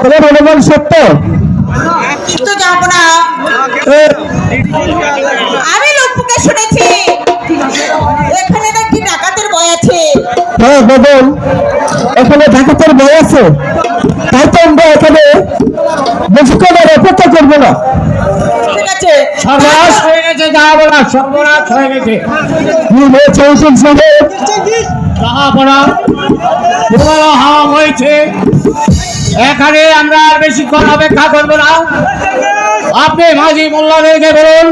তোমার অনুমান সত্য? তো যাবো না, আমি লোককে শুনেছি এখানে নাকি ডাকাতের ভয় আছে। হ্যাঁ বদল, এখানে ডাকাতের ভয় আছে, তাই তো আমরা এখানে বেশিক্ষণ আর অপেক্ষা করবো না। ঠিক আছে, সর্বনাশ হয়ে গেছে, যাবো না, সর্বনাশ হয়ে গেছে। কি হয়েছে উকিল সাহেব? হাম হয়েছে, এখানে আমরা আর বেশিক্ষণ অপেক্ষা করবো না। আপনি মাঝি মোল্লাদেরকে বলুন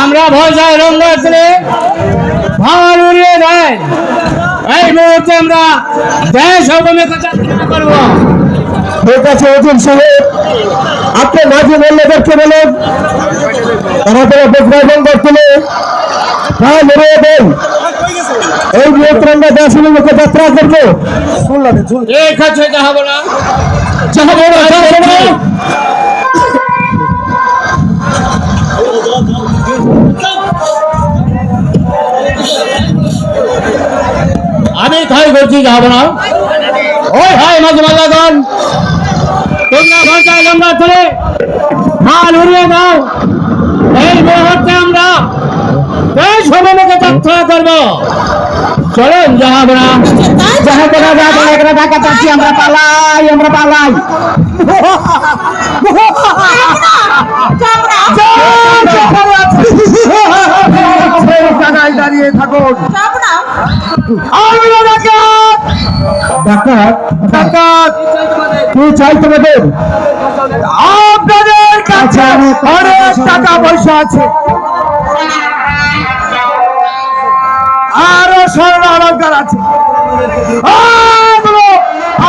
আমরা ভয় যাই রঙ্গের ছেলে ভাঙার উড়িয়ে দেয়। এই মুহূর্তে আমরা দেশ অবমেকে যাত্রা করবো। ঠিক আছে উকিল সাহেব, আপনি মাঝি মোল্লাদেরকে বলুন তারা বকরা রঙ্গের ছেলে ভাঙ উড়িয়ে দেন। এই মুহূর্তে আমরা দেশ অবমেকে যাত্রা করবো। ঠিক আছে, যাবো না, যাবো না, যাবো না। আমি তাই করছি, যাবো না। ওই ভাই মাঝে মাঝে গান তোমরা ঘন্টায় লম্বা ধরে হাল উড়িয়ে দাও। এই মুহূর্তে আমরা এই সময় যাত্রা করবো। চলেন, যাবো না, যাবো না, যাবো না, এখানে ঢাকা চাচ্ছি, আমরা পালাই, আমরা পালাই। দাঁড়িয়ে থাকুন। ডাকাত, ডাকাত কি চাই তোমাদের? আপনাদের কাছে অনেক টাকা পয়সা আছে, আরো স্বর্ণ অলঙ্কার আছে,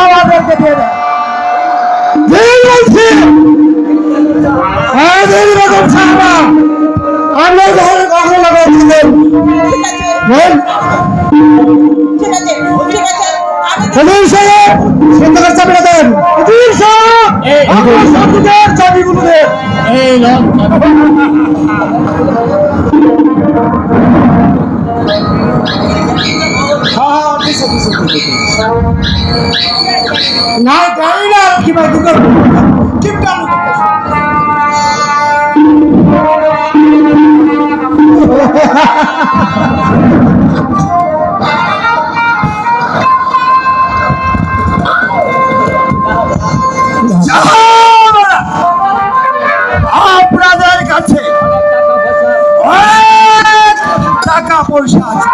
আমাদেরকে দিয়ে দেয়। রকম ছাড়া আমরা ঘরে কখন লাগাচ্ছিলেন? ঠিক আছে, ঠিক আছে, আমি হুজুর সাহেব, সুন্দর চাবিটা দেন। হুজুর সাহেব, আমার সবুজের চাবিগুলো দেন। এই লোক না জানি না কিভাবে ঢুকার কিপটা আপনাদের কাছে অনেক টাকা পয়সা আছে,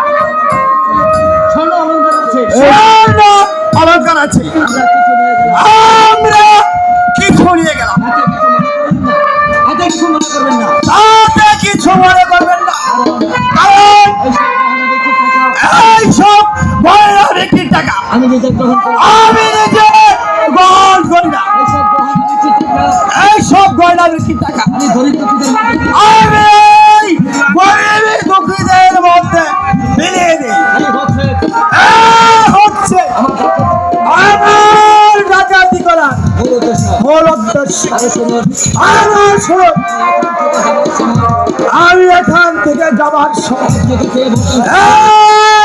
স্বর্ণ অলঙ্কার আছে, আমরা কিছু নিয়ে গেলাম। তাতে কিছু মনে করবেন না, কারণ এই সব গয়না বিক্রির টাকা আমি নিজে গ্রহণ করি না। এই সব গয়না বিক্রির টাকা আমি দুঃখীদের মধ্যে মিলিয়ে দিই। হচ্ছে আমার ডাকাতি করা মূল উদ্দেশ্য। আমার শুনুন, আমি এখান থেকে যাবার সময়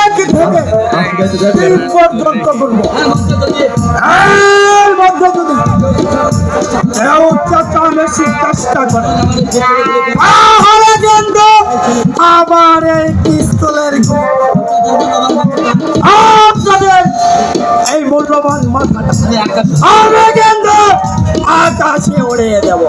এক থেকে 3 পর্যন্ত করবো। এর মধ্যে যদি কেউ চেঁচামেচি চেষ্টা করে তাহলে কিন্তু আমার এই পিস্তলের আপনাদের এই মূল্যবান মাথাটা আমি কিন্তু আকাশে উড়িয়ে দেব।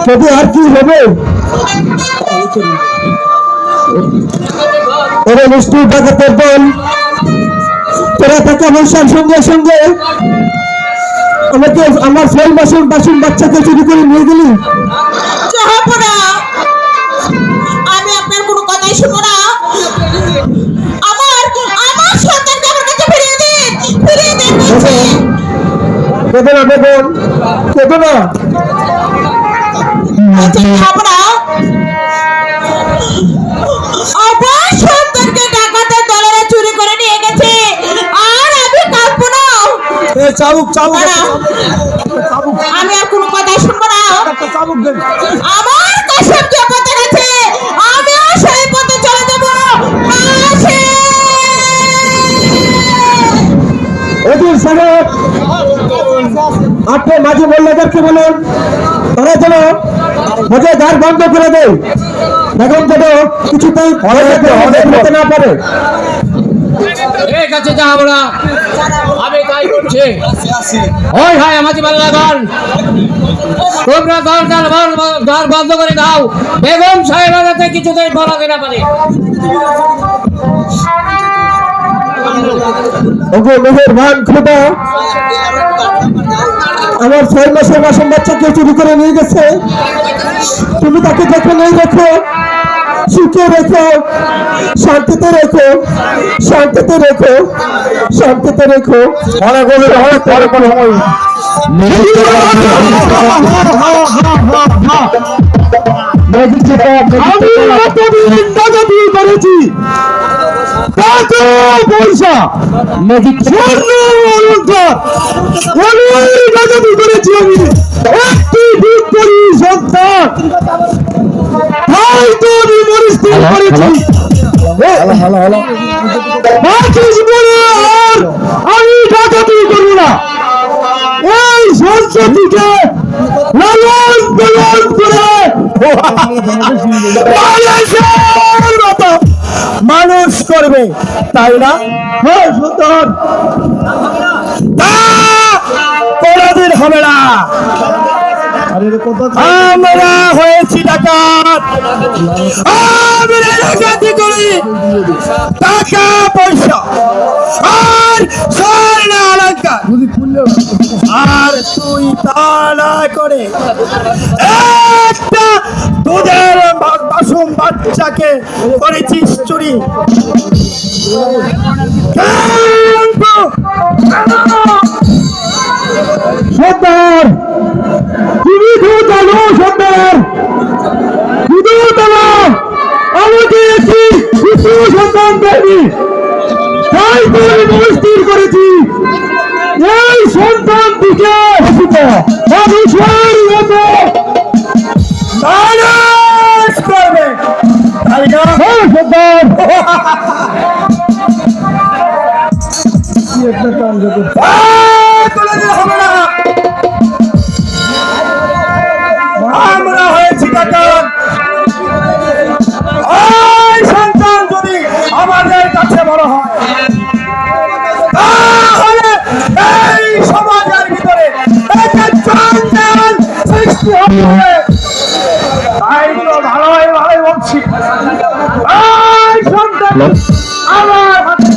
যদি আর কি হবে ওরা নিষ্ঠুর ডাকাতের দল, তোরা টাকা পয়সার সঙ্গে সঙ্গে আমাকে আমার ফল বাসন বাসন বাচ্চাকে চুরি করে নিয়ে গেলি। আমি আপনার কোনো কথাই শুনবো না। আমার সন্তানকে আমার কাছে ফিরিয়ে দিন, ফিরিয়ে দিন। কেঁদো না বেগম, কেঁদো না। আমরা আমার সন্তানকে ডাকাতের দলেরা চুরি করে নিয়ে গেছে, আর আমি কাঁদবো না। চাবুক চাবুক দাঁড়াও, আমি আর কোনো কথা শুনবো না। চাবুক দেন। আমার কসম যে পথে গেছে, আমিও সেই পথে চলে যাবো। আসে ওদের সাহেব, আপনি মাঝে মোল্লাদেরকে বলুন তারা যেন হজে দ্বার বন্ধ করে দেয়, এখন যেন কিছুতেই হতে না পারে। ঠিক আছে যা আমরা, আমি তাই করছি। ওই ভাই আমাদের বাংলাগণ, তোমরা দ্বার বন্ধ করে দাও, বেগম সাহেব যাতে কিছুতেই বলাতে না পারে। ওগো মেহেরবান খোদা, আমার 6 মাসের মাসুম বাচ্চাকে চুরি করে নিয়ে গেছে, তুমি তাকে দেখে নেই রেখো, সুখে রেখো, শান্তিতে রেখো, শান্তিতে রেখো, শান্তিতে রেখো। অনেক অনেক পরে পরে করেছি পয়সা ম্যাজিক করেছি আমি, একটি দুধ করি সন্তান, তাই তো আমি মনস্থির করেছি আর আমি ডাকাতি করবো না। এই সন্ততিকে লালন পালন করে মানুষ করবে, তাই না? হ্যাঁ সুন্দর, তা কোনদিন হবে না। আমরা হয়েছি ডাকাত, আমরা ডাকাতি করি, টাকা পয়সা আর স্বর্ণ অলংকার, আর তুই তা না করে একটা দুধের মাসুম বাচ্চাকে করেছিস চুরি। সর্দার, তুমি তো জানো সর্দার, শুধু জানো আমাকে একটি শিশু সন্তান দেয়নি, তাই তো আমি মনস্থির করেছি এই সন্তানটিকে মানুষের মতো মানুষ করবে, তাই না? হ্যাঁ সর্দার। হবে না, আমরা হয়েছি ডাকাত, ওই সন্তান যদি আমাদের কাছে বড় হয় তাহলে এই সমাজের ভিতরে একটা জঞ্জাল সৃষ্টি হবে। তাই তো ভালোই ভালোই বলছি, ওই সন্তান আমার হাতে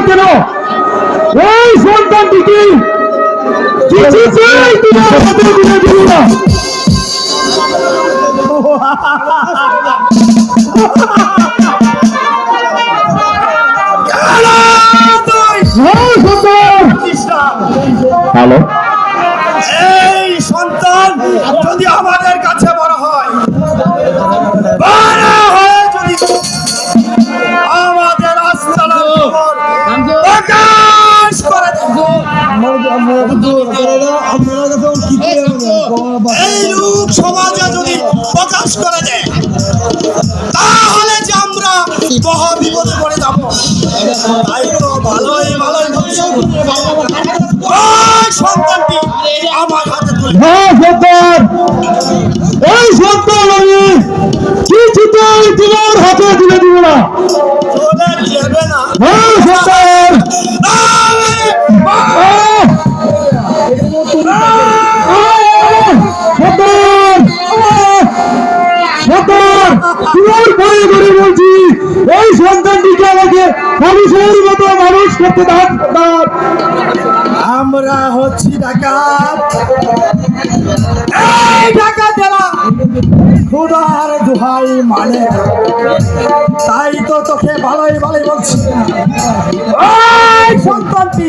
কেন ওই সন্তানটিকে কিছুতেই তোমার হাতে তুলে দিব না। হ্যালো, এই সন্তান যদি আমাদের কাছে বড় হয়, বড় হয়ে যদি আমাদের আস্তানার খবর প্রকাশ করে এই লোক সমাজে যদি প্রকাশ করে দেয়, তাহলে যে আমরা মহা বিপদে পড়ে যাব। তাই তো ভালোই ভালোই সন্তানটি আমার হাতে তুলে এই সন্তান আমি কিছুতেই তোমার হাতে তুলে দিব না। বলছি এই সন্তানটিকে আমাকে মানুষের মতো মানুষ করতে দাও। আমরা হচ্ছি ডাকাত। এই ডাকাতেরা খোদার দোহাই মানে, তাই তো তোকে ভালোই ভালোই বলছি, ওই সন্তানটি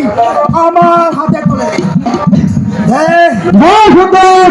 আমার হাতে তুলে দে। সুন্দর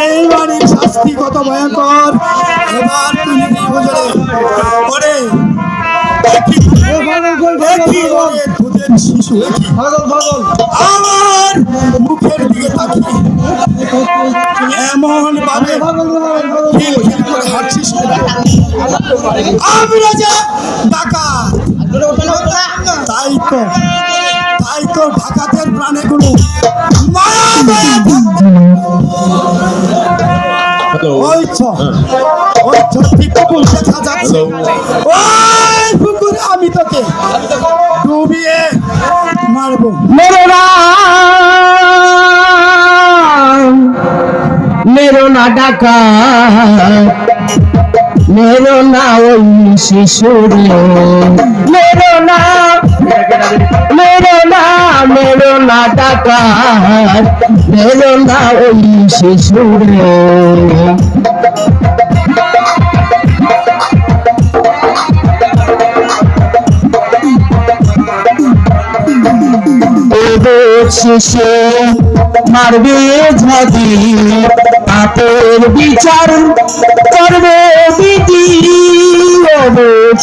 এই বাড়ির শাস্তি কত ভয়ঙ্কর, এবার তুই নিজেই বুঝলে। ওরে দুধের শিশু আমার মুখের দিকে তাকিয়ে এমন ভাবে হাঁটছিস, আমি রাজা ডাকাত। তাই তো ডাকাতের প্রাণে কোনো মায়া দয়া থাকবে না। ওই পুকুর দেখা যাচ্ছে, ওই পুকুরে আমি তোকে ডুবিয়ে মারবো। মেরো না ডাকা, মেরো না ওই শিশুর, মেরো না ডাকা, মেরো না ওই শিশুর। শিশু মারবে যদি পাপের বিচার করবে বিধি,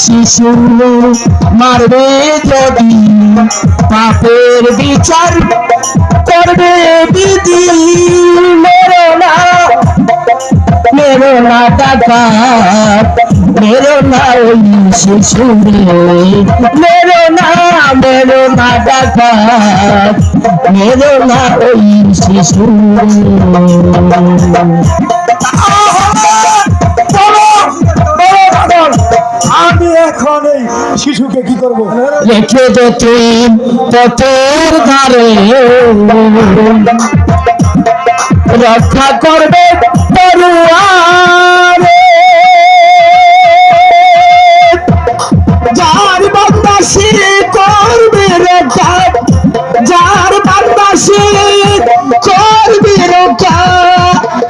শিশু মারবে যদি পাপের বিচার করবে বিধি। মেরো না ডাকাত, মেরো না ওই শিশু, মেরো না ডাকাত, মেরো না ওই শিশু। আমি এখন এই শিশুকে কি করবো? রেখে দে তুই পথের ধারে, রক্ষা করবে তরুয়ারে, যার বান্দা সে করবে রক্ষা, যার বান্দা সে করবে রক্ষা।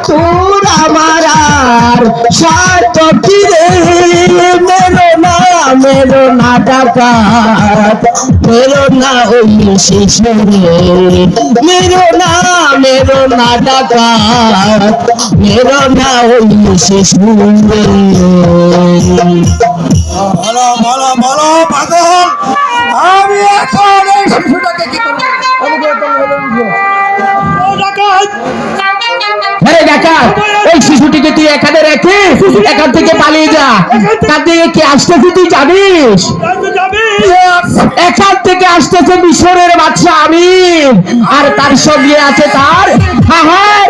তোর আমার আর সাত ফিরে, মেরো না ডাকাত, মেরো না ওই শিশু, মেরো না ডাকাত, মেরো না ওই শিশু। বলো বলো বলো পাগল, আমি এখন এই শিশুটাকে কি করবো? ওই শিশুটিকে তুই এখানে রেখে এখান থেকে পালিয়ে যা। তার দিকে কি আসতেছে তুই জানিস? এখান থেকে আসতেছে মিশরের বাদশা আমিন, আর তার সঙ্গে আছে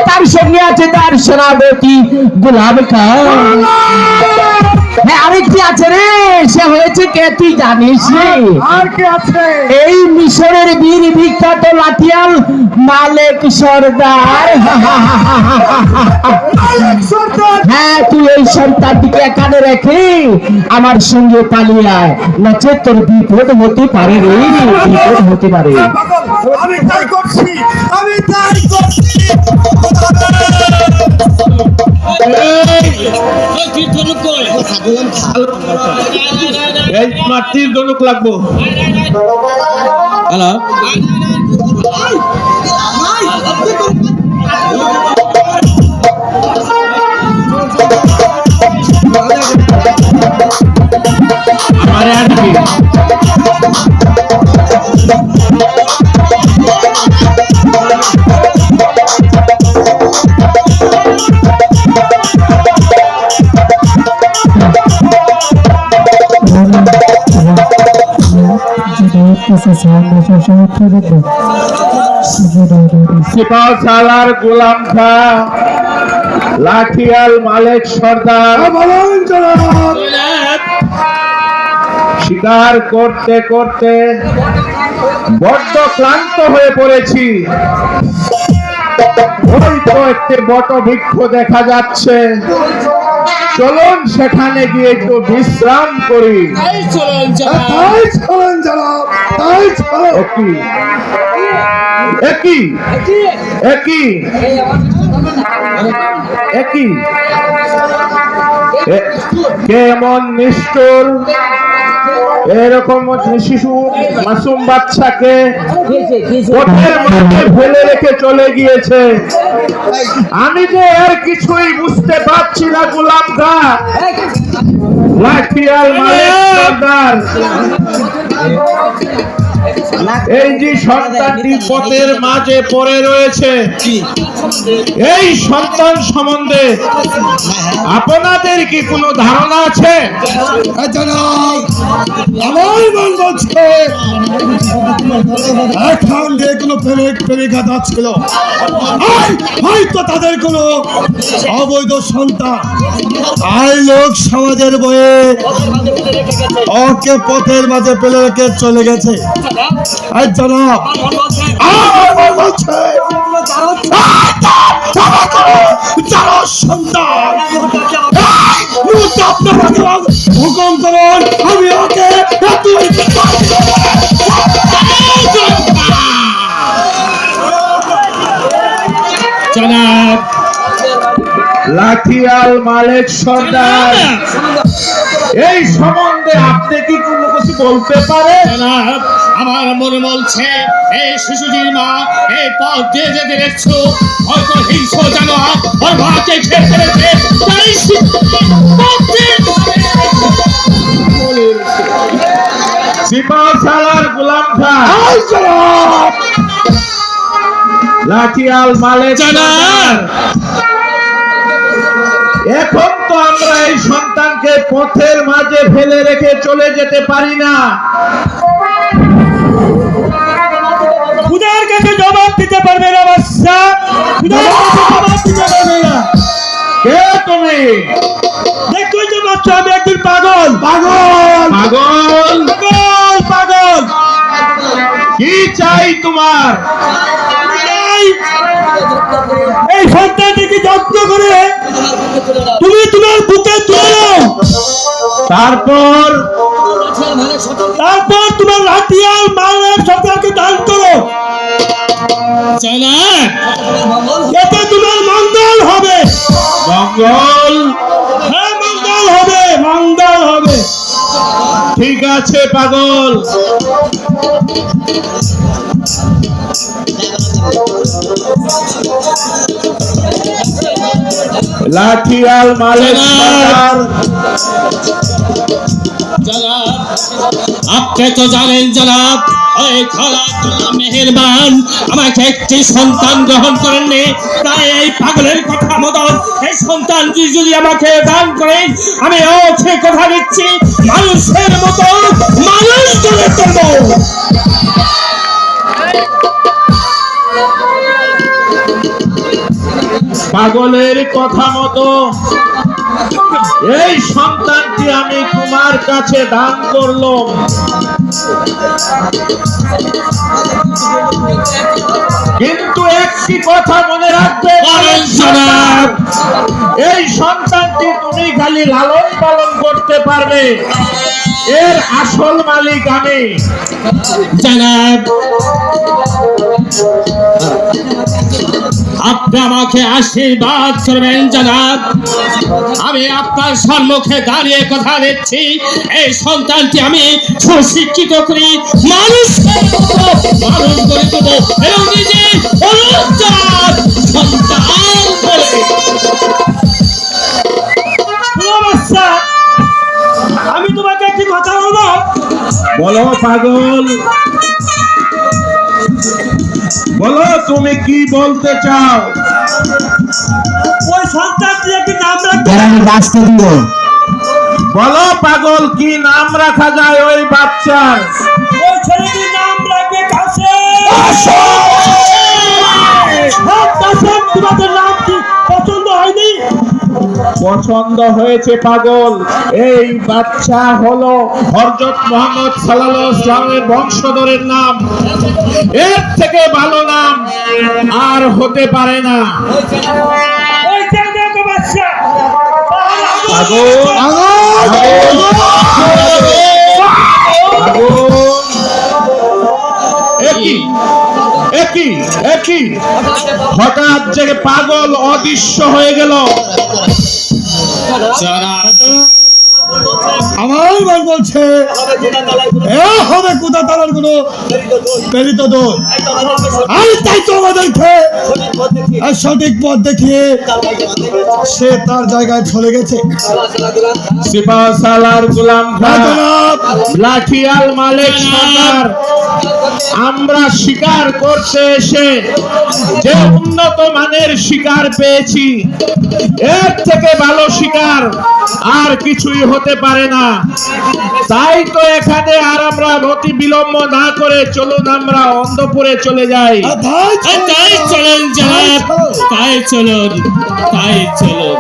তার সঙ্গে আছে তার সেনাপতি গোলাম খান। হ্যাঁ, আরেকটি আছে রে, সে হয়েছে কে তুই জানিস? আর কে আছে? এই মিশরের বীর বিখ্যাত লাঠিয়াল মালেক সর্দার। হ্যাঁ, তুই এই সন্তানটিকে এখানে রেখে আমার সঙ্গে পালিয়ে আয়, নচেত তোর বিপদ হতে পারে রে, বিপদ হতে পারে। আমি তাই করছি, আমি তাই করছি। এই মাটির জনক লাগবো। হ্যালো, আমারে আনবি। সিপাহ সালার গোলাম খা, লাঠিয়াল মালেক সর্দার শিকার করতে করতে বড্ড ক্লান্ত হয়ে পড়েছি। ওই তো একটি বটবৃক্ষ দেখা যাচ্ছে, চলুন সেখানে গিয়ে একটু বিশ্রাম করি। একই কেমন নিষ্ঠুর এরকম শিশু মাসুম বাচ্চাকে পথের মধ্যে ফেলে রেখে চলে গিয়েছে। আমি যে আর কিছুই বুঝতে পারছি না। গোলাম খা, লাঠিয়াল মালিক সর্দার, এই যে সন্তানটি পথের মাঝে পড়ে রয়েছে, এই সন্তান সম্বন্ধে আপনাদের কি কোনো ধারণা আছে? আমার মন বলছে এখান দিয়ে কোনো প্রেমিকা যাচ্ছিল, হয়তো তাদের কোনো অবৈধ সন্তান আর লোক সমাজের বয়ে ওকে পথের মাঝে ফেলে রেখে চলে গেছে। আর জনাব আমার মন বলছে সন্তান হুকুম করুন, আমি ওকে জনাব লাঠিয়াল মালিক সর্দার, এই সম্বন্ধে আপনি কি কোনো কিছু বলতে পারেন? জনাব, আমার মনে বলছে এই শিশুটির মা এই পথ দিয়ে যেতে দেখছো, হয়তো হিংস্র জানোয়ার ওর মাকে খেয়ে ফেলেছে, তাই সিপাহ সালার গোলাম খা, লাঠিয়াল মালিক সর্দার, এখন তো আমরা এই সন্তানকে পথের মাঝে ফেলে রেখে চলে যেতে পারি না। খুদার কাছে জবাব দিতে পারবে না বাদশা, খুদার কাছে জবাব দিতে পারবে না। কে তুমি? দেখো যে বাচ্চা, আমি একজন পাগল। পাগল? পাগল কি চাই তোমার? এই সন্তানটিকে যত্ন করে তুমি তোমার বুকে তুলে নাও, তারপর তোমার লাঠিয়াল মালের সরকারকে দান করো। এতে তোমার মঙ্গল হবে। মঙ্গল? হ্যাঁ, মঙ্গল হবে। ঠিক আছে পাগল, লাঠিয়াল মালিক সর্দার, জনাব আপনি তো জানেন জনাব, ওই খালা মেহেরবান আমাকে একটি সন্তান গ্রহণ করেননি, তাই এই পাগলের কথা মতন এই সন্তানটি যদি আমাকে দান করেন, আমি ওকে কথা দিচ্ছি মানুষের মতো মানুষ গড়ে তুলব। পাগলের কথা মতো এই সন্তানটি আমি তোমার কাছে দান করলাম, কিন্তু একটি কথা মনে রাখবে, এই সন্তানটি তুমি খালি লালন পালন করতে পারবে, এর আসল মালিক আমি। জনাব, আপনি আমাকে আশীর্বাদ করবেন জনাব, আমি আপনার সম্মুখে দাঁড়িয়ে কথা দিচ্ছি, এই সন্তানটি আমি সুশিক্ষিত করি, মানুষ গড়ে তুলব এবং নিজে অনুজ্জ্বল সন্তান করে। আমি তোমাকে একটি কথা বলবো। বলো পাগল, বলো তুমি কি বলতে চাও? ওই সন্তানটি একটি নাম রাখতে দিব। বলো পাগল, কি নাম রাখা যায় ওই বাচ্চার? ওই ছেলেটির নাম তোমাদের নাম কি পছন্দ হয়নি? পছন্দ হয়েছে পাগল। এই বাচ্চা হলো হযরত মুহাম্মদ সাল্লাল্লাহু আলাইহি ওয়াসাল্লামের বংশধরের নাম। এর থেকে ভালো নাম আর হতে পারে না। ওই যে দেখো বাচ্চা পাগল একই হঠাৎ জেগে পাগল অদৃশ্য হয়ে গেল। আমার মন বলছে এ হবে কোথা তালার কোনো প্রেরিত দূত। আর তাই তো আমাদেরকে সঠিক পথ দেখিয়ে সে তার জায়গায় চলে গেছে। সিপাহ সালার গোলাম খান, জনাব, লাঠিয়াল মালিক সরকার, আমরা শিকার করতে এসে যে উন্নত মানের শিকার পেয়েছি, এর থেকে ভালো শিকার আর কিছুই হতে পারে না। তাই তো এখানে আর আমরা অতি বিলম্ব না করে চলুন আমরা অন্তপুরে চলে যাই। তাই চলুন জনাব, তাই চলুন, তাই চলুন।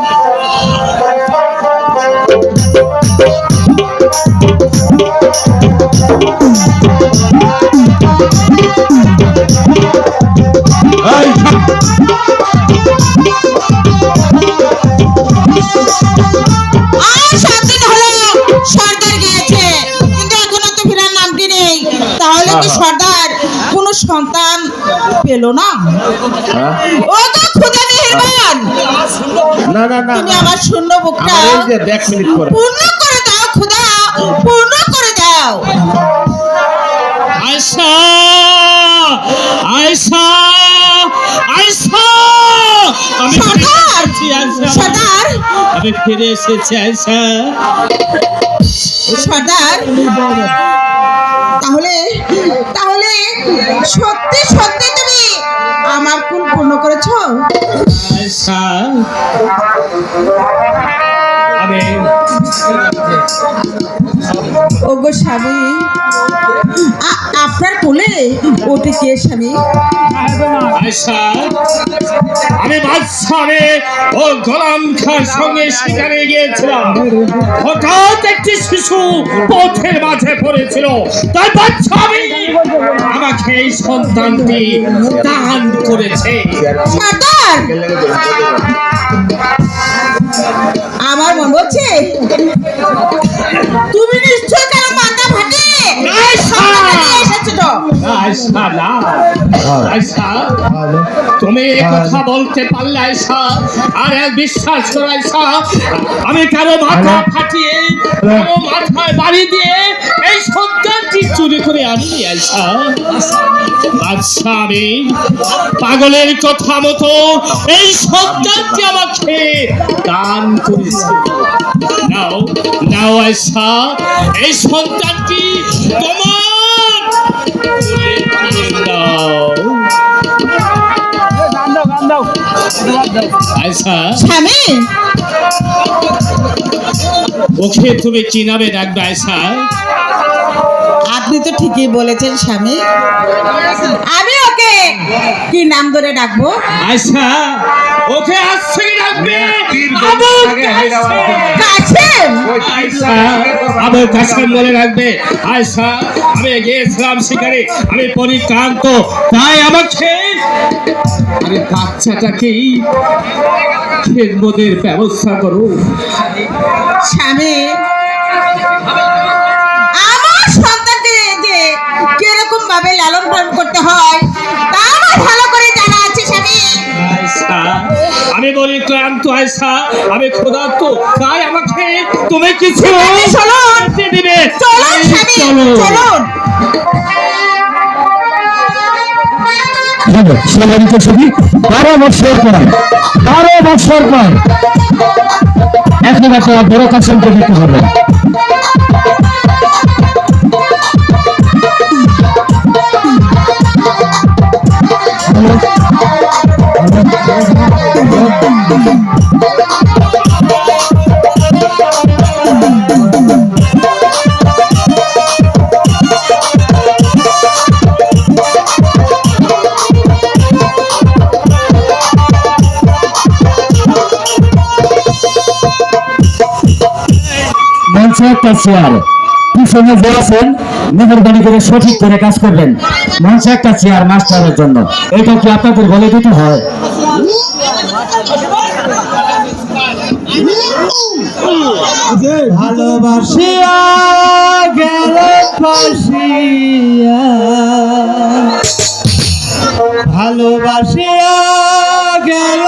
এই, আর 7 দিন হলো সর্দার গিয়েছে, কিন্তু এখনো তো ফেরার নামটি নেই। তাহলে কি সর্দার কোনো সন্তান পেল না? ও তো খুদা মেহেরবান, না না না, তুমি আমার শূন্য বুকটা আমার এই যে দেখ মিনিট পরে পূর্ণ করে দাও খুদা, পূর্ণ করে দাও। আয়শা, আয়শা, আয়শা, আমি ফিরে সর্দার, এসেছি আয়শা, সর্দার, আমি ফিরে এসেছি আয়শা। সর্দার, তাহলে তাহলে সত্যি সত্যি তুমি আমার কোন পূর্ণ করেছো? আয়শা, আমি ওগো স্বামী, আপনার কোলে ওটি কে স্বামী? আয়শা, আমি বাদশাহে ও গোলাম খাঁর সঙ্গে শিকারে গিয়েছিলাম। হঠাৎ একটি শিশু পথের মাঝে পড়েছিল, তাই বাদশা আমাকে এই সন্তানটি দান করেছে। সর্দার, আমার মন বলছে তুমি নিশ্চয় কেন মাথা ফাটে এসেছো। আয়শা না, আয়শা, তুমি এ কথা বলতে পারলে আয়শা, আর এক বিশ্বাস করো আয়শা, আমি কারো মাথা ফাটিয়ে, কারো মাথায় বাড়ি দিয়ে এই সন্তানটি চুরি করে আনিনি আয়শা। বাদশা, আমি পাগলের কথা মতো এই সন্তানটি আমাকে দান করেছে। নাও নাও আয়শা, এই সন্তানটি তোমার আয়শা। স্বামী, ওকে তুমি কি নামে ডাকবে আয়শা? আপনি তো ঠিকই বলেছেন স্বামী, আমি ওকে কি নাম ধরে ডাকবো? আয়শা, ওকে আজ থেকে ডাকবে আবু কাসেম। আয়শা, আবু কাসেম বলে রাখবে। আয়শা, আমি গিয়েছিলাম শিকারে, আমি পরিক্রান্ত, তাই আমাকে আরে বাচ্চাটাকেই খেদমতের ব্যবস্থা করো। স্বামী, আমার সন্তানকে যে কিরকম ভাবে লালন পালন করতে হয় তা আমার ভালো করে জানা আছে স্বামী। আয়শা, আমি বলি ক্লান্ত আয়শা, আমি ক্ষুধার্ত, তাই আমাকে তুমি কিছু চলুন, দিবে। চলুন স্বামী, চলুন। স্বাভাবিক ছবি 12 বছর পর, 12 বছর পর এখন একটা বড় কাছেমকে দিতে হবে। মঞ্চে একটা চেয়ার, পিছনে যে আছেন মেহরবানি করে সঠিক করে কাজ করবেন। মঞ্চে একটা চেয়ার মাস্টারের জন্য, এটা কি আপনাদের বলে দিতে হয়? ভালোবাসিয়া গেল ফাঁসিয়া, ভালোবাসিয়া গেল